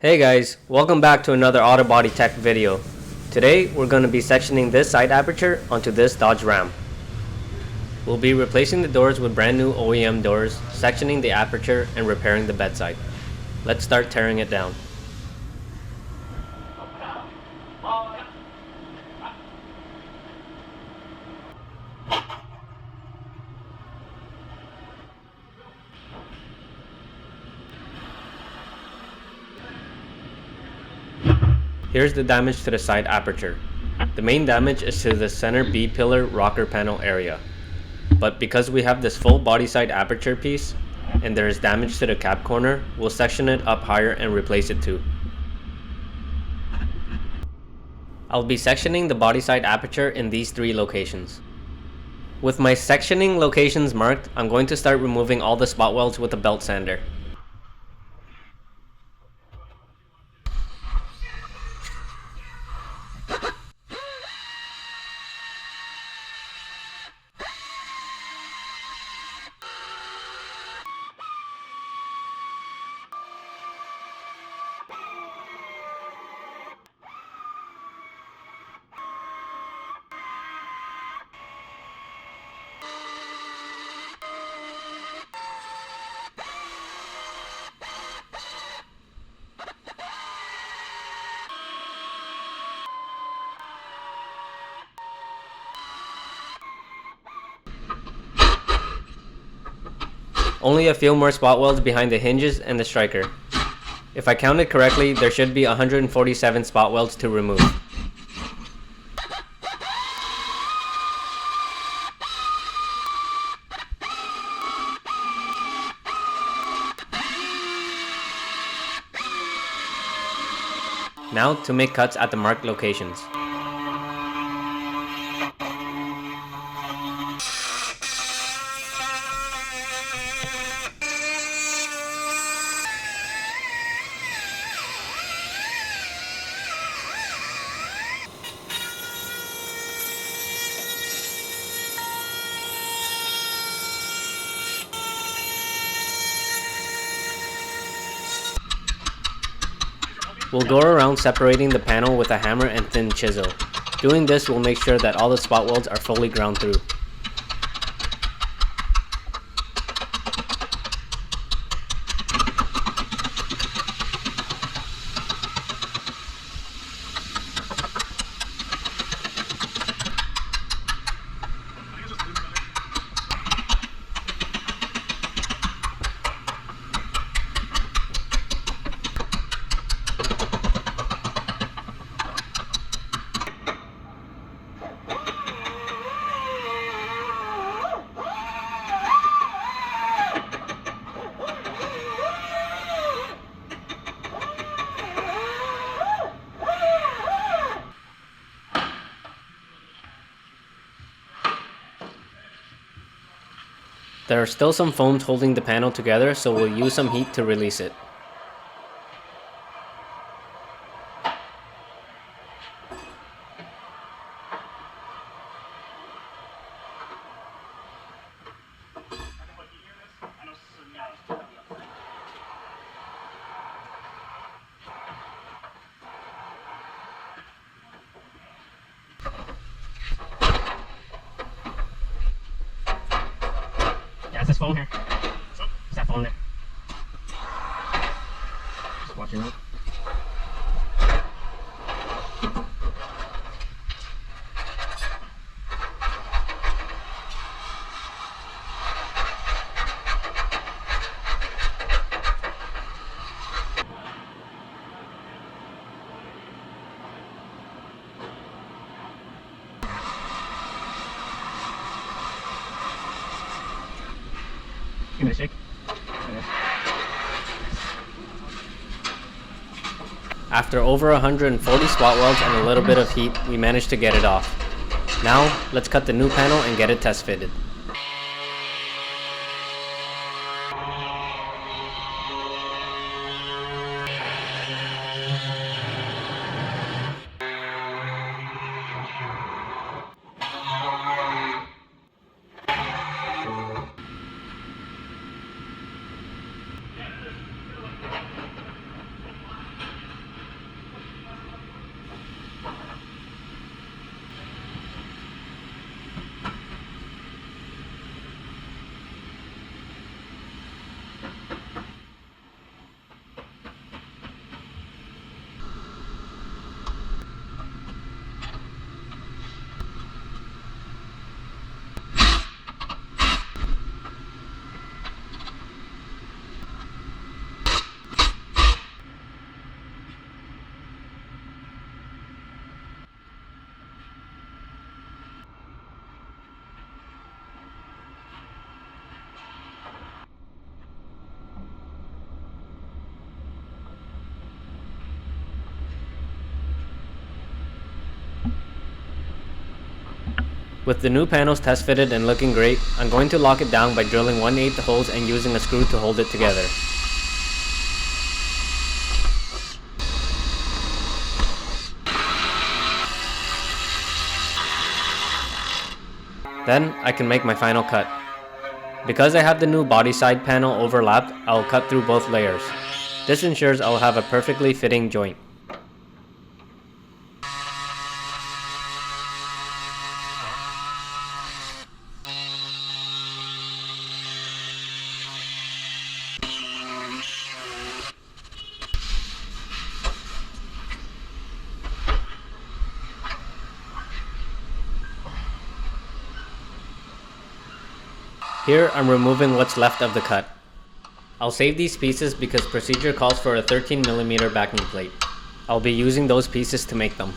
Hey guys, welcome back to another auto body tech video. Today we're going to be sectioning this side aperture onto this Dodge Ram. We'll be replacing the doors with brand new OEM doors, sectioning the aperture, and repairing the bedside. Let's start tearing it down. Here's the damage to the side aperture. The main damage is to the center B-pillar rocker panel area. But because we have this full body side aperture piece, and there is damage to the cap corner, we'll section it up higher and replace it too. I'll be sectioning the body side aperture in these three locations. With my sectioning locations marked, I'm going to start removing all the spot welds with a belt sander. Only a few more spot welds behind the hinges and the striker. If I counted correctly, there should be 147 spot welds to remove. Now to make cuts at the marked locations. We'll go around separating the panel with a hammer and thin chisel. Doing this will make sure that all the spot welds are fully ground through. There are still some foams holding the panel together, so we'll use some heat to release it. It's this phone here. It's that phone there. Just watch your road. Give it a shake. After over 140 spot welds and a little bit of heat, we managed to get it off. Now, let's cut the new panel and get it test fitted. With the new panels test fitted and looking great, I'm going to lock it down by drilling 1/8 holes and using a screw to hold it together. Then I can make my final cut. Because I have the new body side panel overlapped, I'll cut through both layers. This ensures I'll have a perfectly fitting joint. Here I'm removing what's left of the cut. I'll save these pieces because procedure calls for a 13mm backing plate. I'll be using those pieces to make them.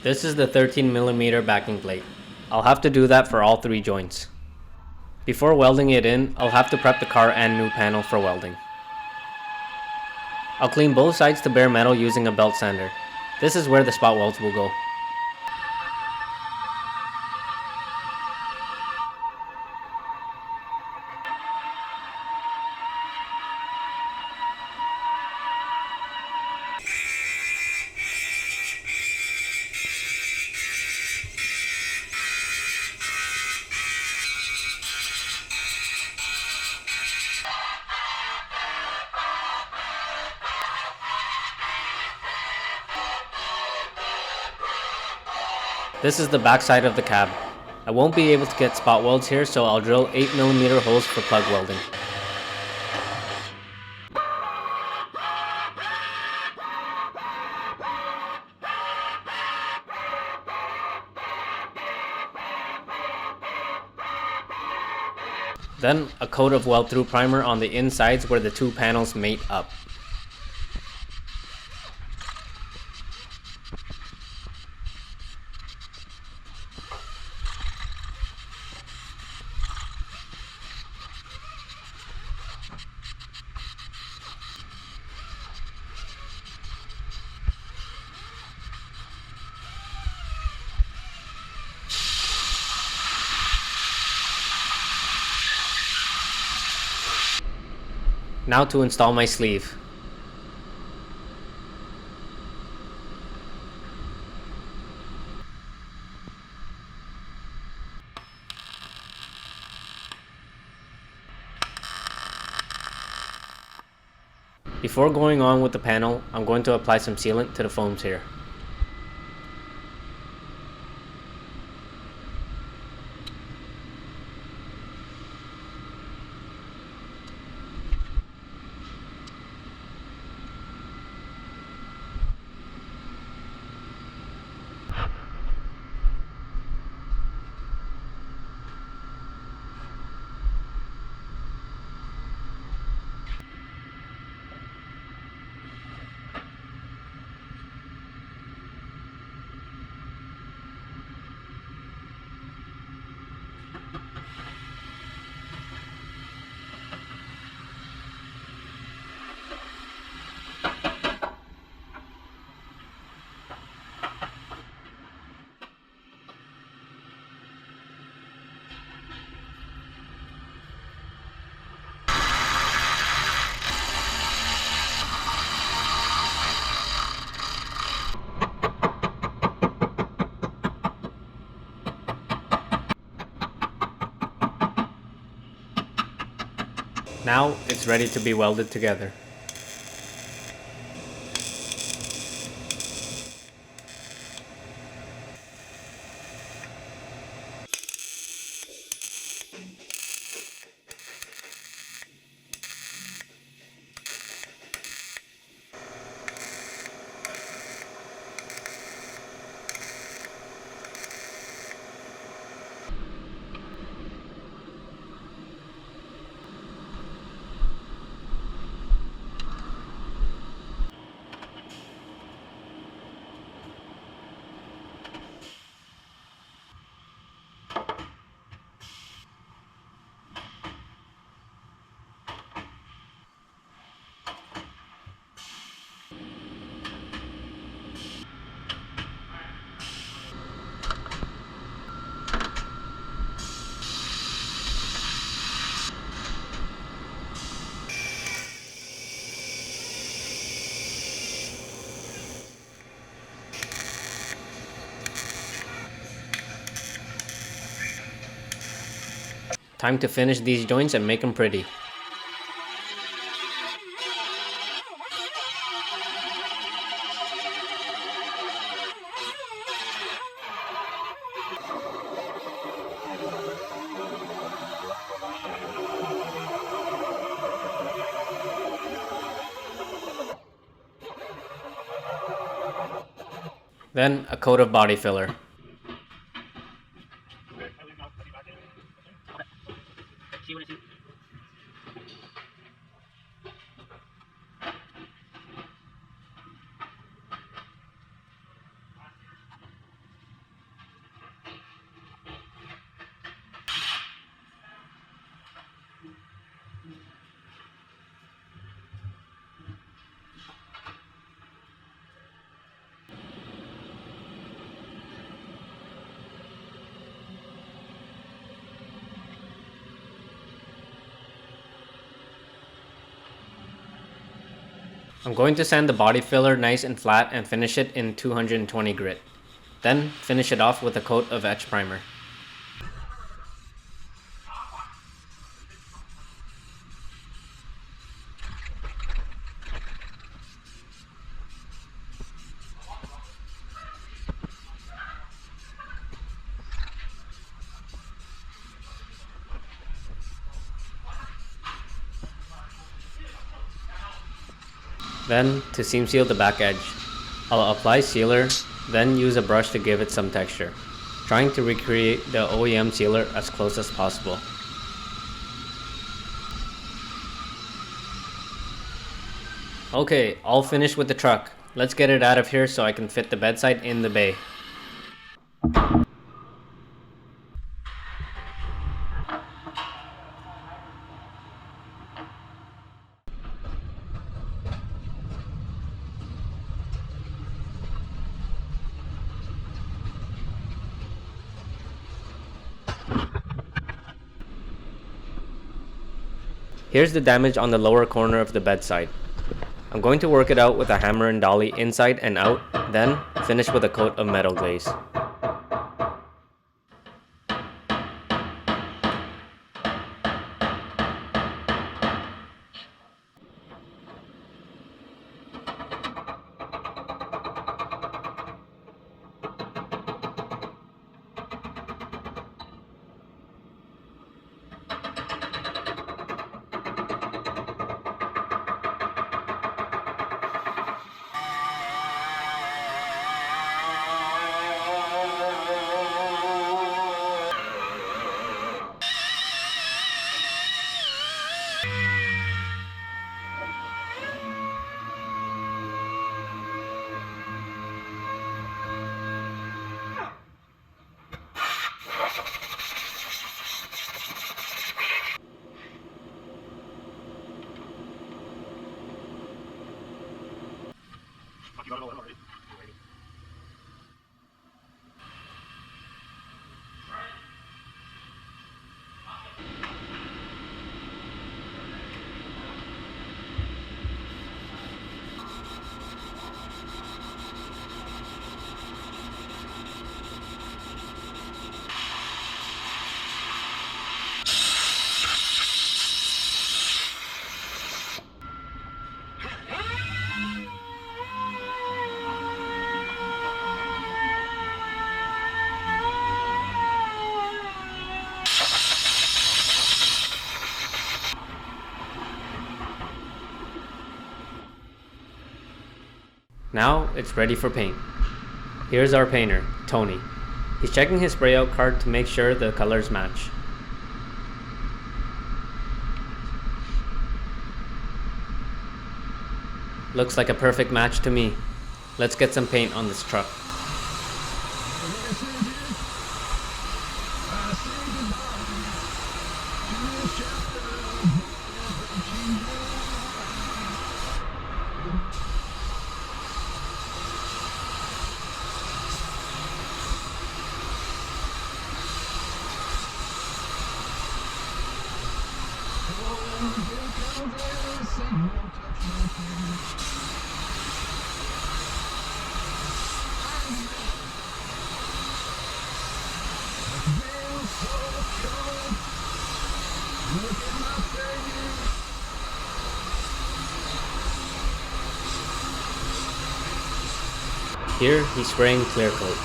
This is the 13mm backing plate. I'll have to do that for all 3 joints. Before welding it in, I'll have to prep the car and new panel for welding. I'll clean both sides to bare metal using a belt sander. This is where the spot welds will go. This is the back side of the cab. I won't be able to get spot welds here, so I'll drill 8mm holes for plug welding. Then a coat of weld-through primer on the insides where the 2 panels mate up. Now to install my sleeve. Before going on with the panel, I'm going to apply some sealant to the foams here. Now it's ready to be welded together. Time to finish these joints and make them pretty. Then a coat of body filler. I'm going to sand the body filler nice and flat and finish it in 220 grit. Then finish it off with a coat of etch primer. Then, to seam seal the back edge, I'll apply sealer, then use a brush to give it some texture, trying to recreate the OEM sealer as close as possible. Okay, all finished with the truck. Let's get it out of here so I can fit the bedside in the bay. Here's the damage on the lower corner of the bedside. I'm going to work it out with a hammer and dolly inside and out, then finish with a coat of metal glaze. Now it's ready for paint. Here's our painter, Tony. He's checking his spray out card to make sure the colors match. Looks like a perfect match to me. Let's get some paint on this truck. Here he's spraying clear coat.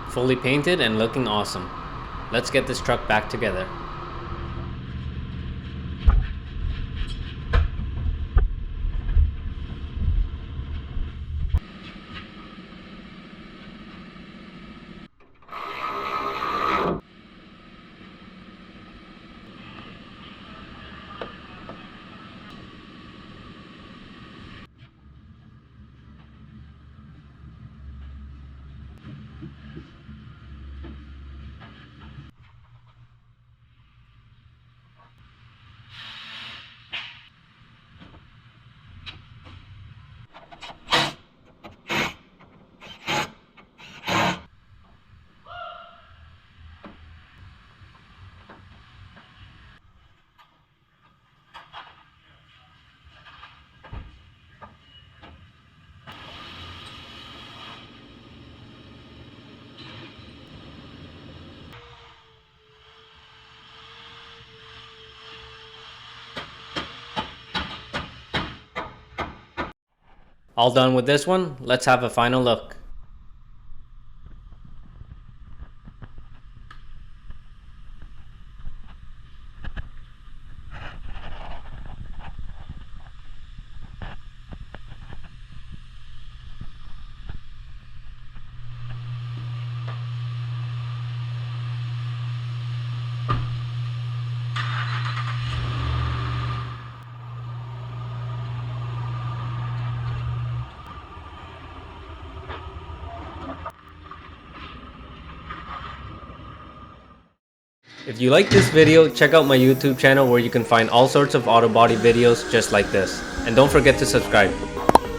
Fully painted and looking awesome. Let's get this truck back together. All done with this one, let's have a final look. If you like this video, check out my YouTube channel where you can find all sorts of auto body videos just like this. And don't forget to subscribe.